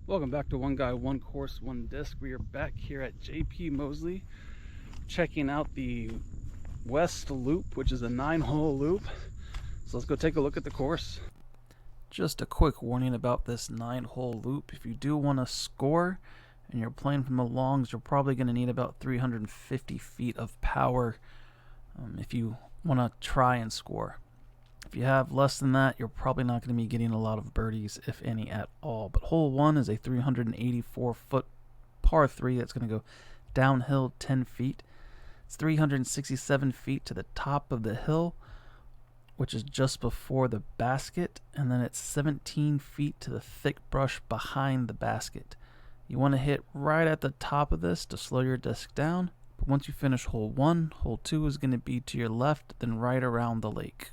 Welcome back to One Guy, One Course, One Disc. We are back here at JP Mosley checking out the West Loop, which is a 9-hole loop. So let's go take a look at the course. Just a quick warning about this 9-hole loop. If you do want to score and you're playing from the longs, you're probably going to need about 350 feet of power if you want to try and score. If you have less than that, you're probably not going to be getting a lot of birdies, if any at all. But hole 1 is a 384-foot par 3 that's going to go downhill 10 feet. It's 367 feet to the top of the hill, which is just before the basket, and then it's 17 feet to the thick brush behind the basket. You want to hit right at the top of this to slow your disc down, but once you finish hole 1, hole 2 is going to be to your left, then right around the lake.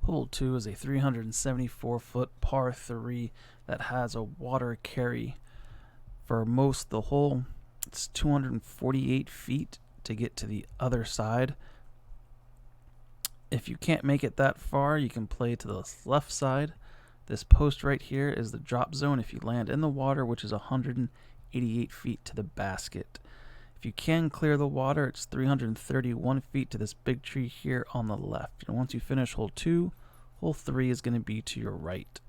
Hole 2 is a 374-foot par 3 that has a water carry. For most of the hole, it's 248 feet to get to the other side. If you can't make it that far, you can play to the left side. This post right here is the drop zone if you land in the water, which is 188 feet to the basket. If you can clear the water, it's 331 feet to this big tree here on the left. And once you finish hole 2, hole 3 is going to be to your right.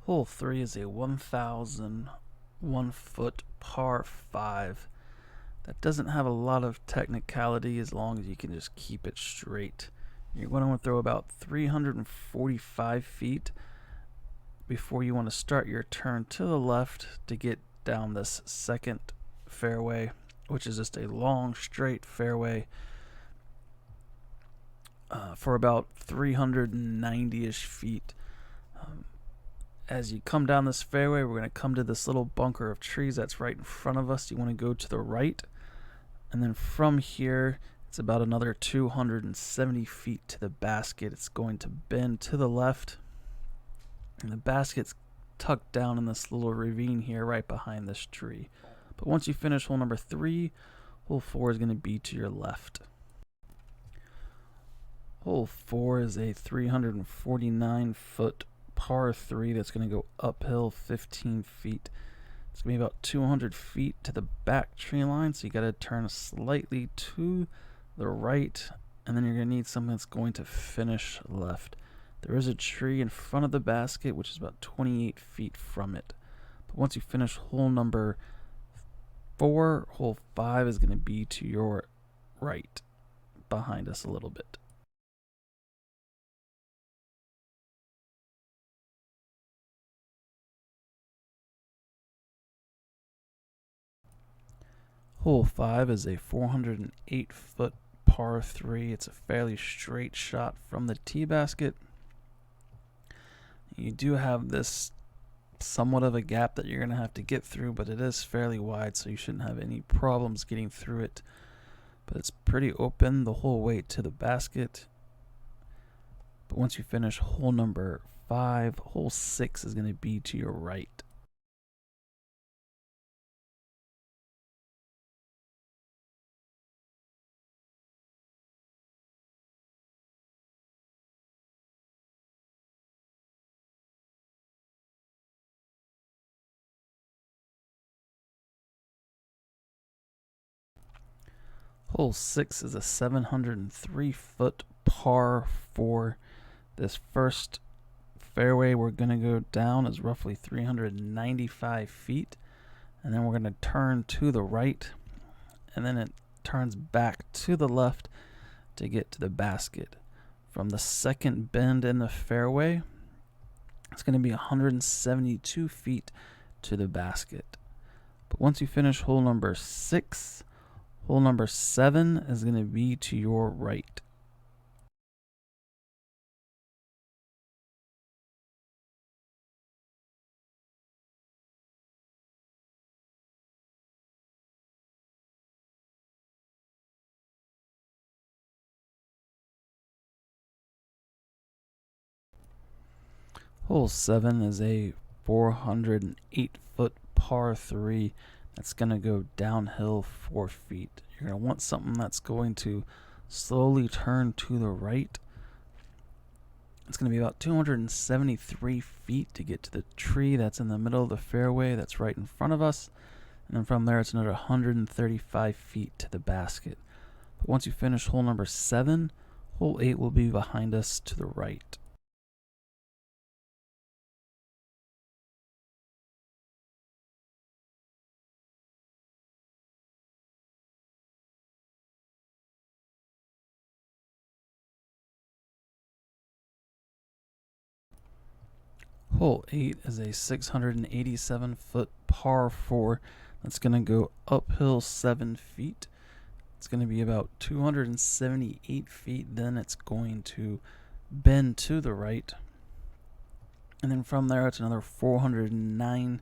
Hole 3 is a 1,001-foot par 5 that doesn't have a lot of technicality as long as you can just keep it straight. You're going to throw about 345 feet before you want to start your turn to the left to get down this second fairway, which is just a long straight fairway for about 390-ish feet. As you come down this fairway, we're going to come to this little bunker of trees that's right in front of us. You want to go to the right, and then from here it's about another 270 feet to the basket. It's going to bend to the left, and the basket's tucked down in this little ravine here right behind this tree. But once you finish hole number 3, hole 4 is going to be to your left. Hole 4 is a 349-foot par 3 that's going to go uphill 15 feet. It's going to be about 200 feet to the back tree line, so you got to turn slightly to the right, and then you're going to need something that's going to finish left. There is a tree in front of the basket, which is about 28 feet from it. But once you finish hole number 4, hole 5 is going to be to your right, behind us a little bit. Hole 5 is a 408-foot par 3. It's a fairly straight shot from the tee basket. You do have this somewhat of a gap that you're going to have to get through, but it is fairly wide, so you shouldn't have any problems getting through it. But it's pretty open the whole way to the basket. But once you finish hole number 5, hole 6 is going to be to your right. Hole 6 is a 703-foot par 4. This first fairway we're going to go down is roughly 395 feet. And then we're going to turn to the right. And then it turns back to the left to get to the basket. From the second bend in the fairway, it's going to be 172 feet to the basket. But once you finish hole number 6, hole number 7 is going to be to your right. Hole 7 is a 408-foot par 3 that's going to go downhill 4 feet. You're going to want something that's going to slowly turn to the right It's going to be about 273 feet to get to the tree that's in the middle of the fairway that's right in front of us. And then from there, it's another 135 feet to the basket. But once you finish hole number 7, hole 8 will be behind us to the right. Hole 8 is a 687-foot par 4 that's going to go uphill 7 feet. It's going to be about 278 feet. Then it's going to bend to the right. And then from there, it's another 409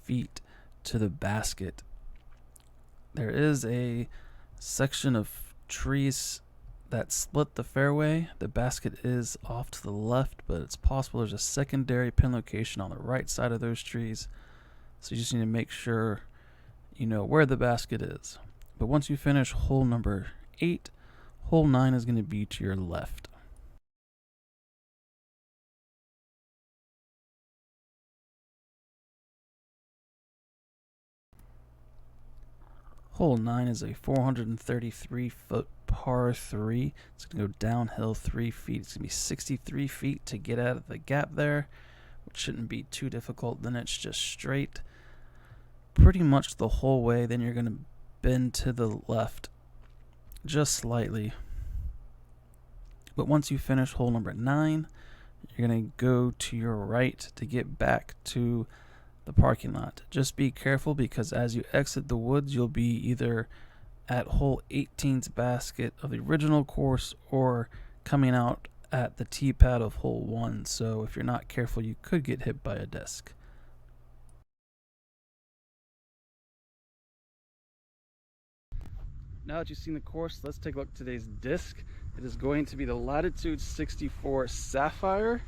feet to the basket. There is a section of trees that split the fairway. The basket is off to the left, but it's possible there's a secondary pin location on the right side of those trees. So you just need to make sure you know where the basket is. But once you finish hole number 8, hole 9 is going to be to your left. Hole 9 is a 433-foot par 3. It's going to go downhill 3 feet. It's going to be 63 feet to get out of the gap there, which shouldn't be too difficult. Then it's just straight pretty much the whole way. Then you're going to bend to the left just slightly. But once you finish hole number 9, you're going to go to your right to get back to the parking lot. Just be careful, because as you exit the woods, you'll be either at hole 18's basket of the original course or coming out at the tee pad of hole 1. So if you're not careful, you could get hit by a disc. Now that you've seen the course, let's take a look at today's disc. It is going to be the Latitude 64 Sapphire.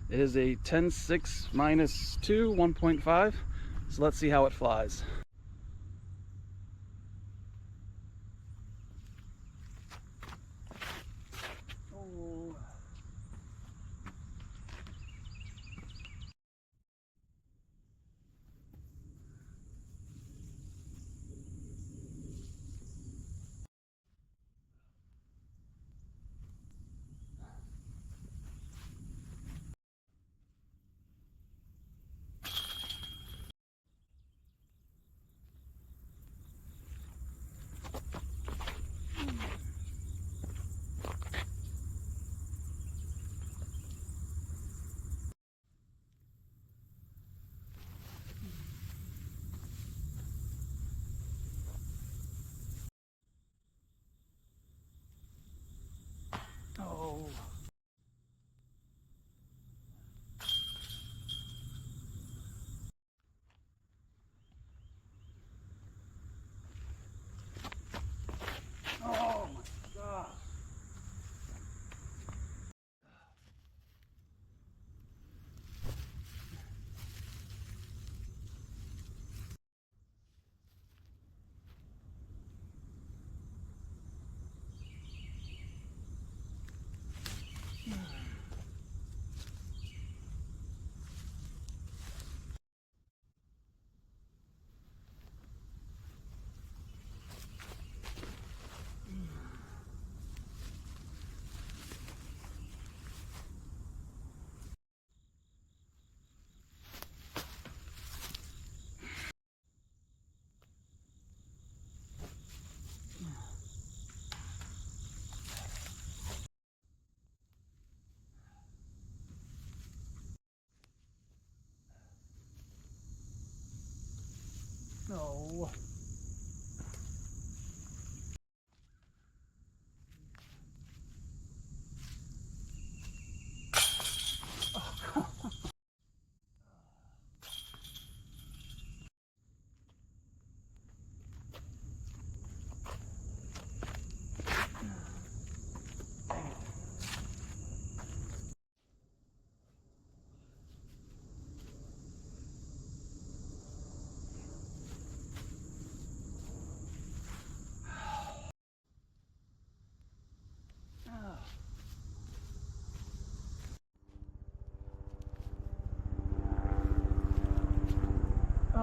It is a 10.6 minus 2, 1.5. So let's see how it flies. Oh.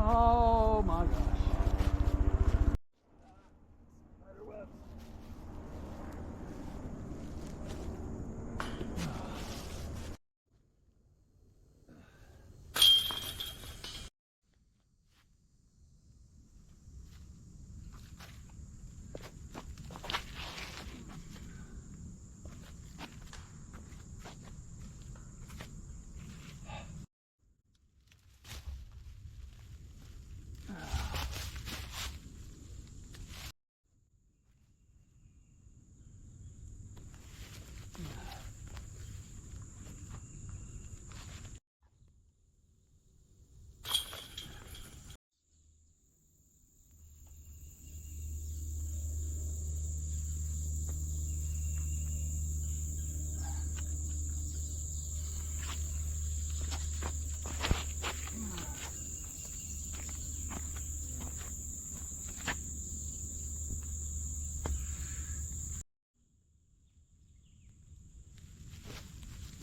Oh my gosh. Spider web.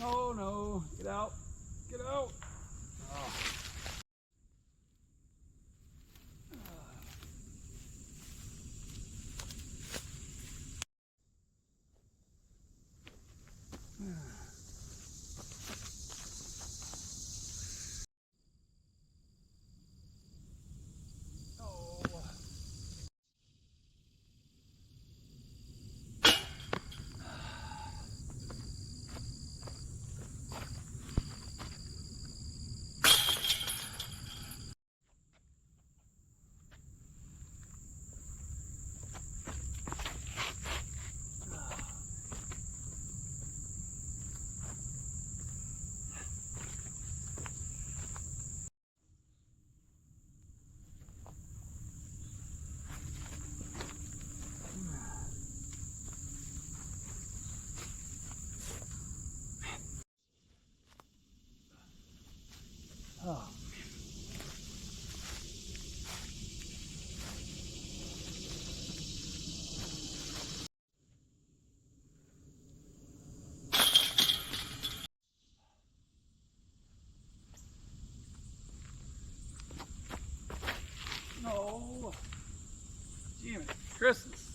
Oh no, get out, get out. Oh. Oh. No. Damn it. Christmas.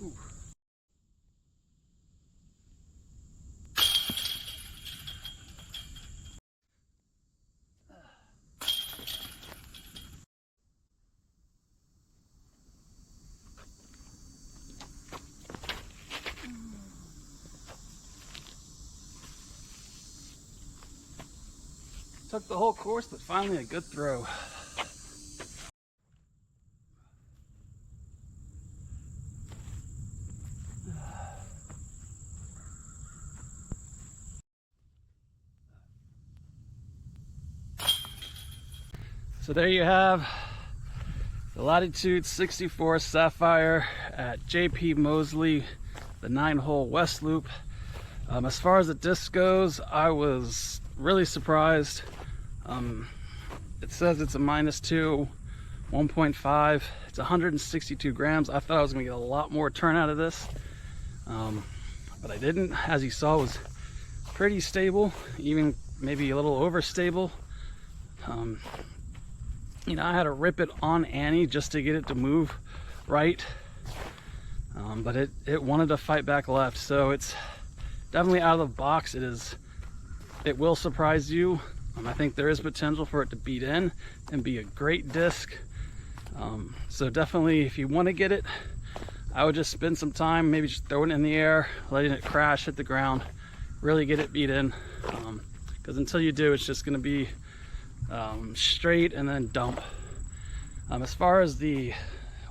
Ooh. Took the whole course, but finally a good throw. So there you have the Latitude 64 Sapphire at JP Mosley, the 9-hole West Loop. As far as the disc goes, I was really surprised. It says it's a -2, 1.5. It's 162 grams. I thought I was going to get a lot more turn out of this, but I didn't. As you saw, it was pretty stable, even maybe a little overstable. You know, I had to rip it on Annie just to get it to move right, but it wanted to fight back left. So it's definitely out of the box. It will surprise you. I think there is potential for it to beat in and be a great disc. So definitely, if you want to get it, I would just spend some time, maybe just throwing it in the air, letting it crash, hit the ground, really get it beat in. Because until you do, it's just going to be straight and then dump. As far as the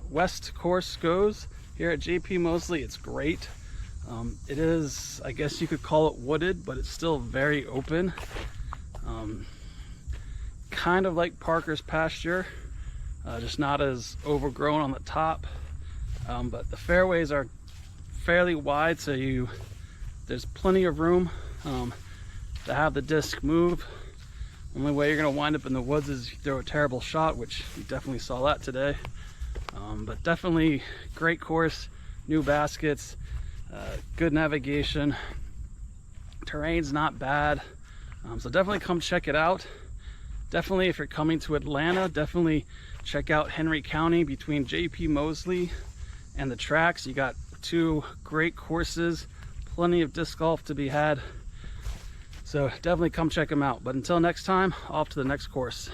West course goes, here at JP Mosley, it's great. It is, I guess you could call it wooded, but it's still very open. Kind of like Parker's pasture, just not as overgrown on the top. But the fairways are fairly wide, so there's plenty of room to have the disc move. Only way you're going to wind up in the woods is if you throw a terrible shot, which we definitely saw that today. But definitely great course, new baskets, good navigation, terrain's not bad. So definitely come check it out. Definitely, if you're coming to Atlanta, definitely check out Henry County between JP Mosley and the tracks. You got 2 great courses, plenty of disc golf to be had. So definitely come check them out. But until next time, off to the next course.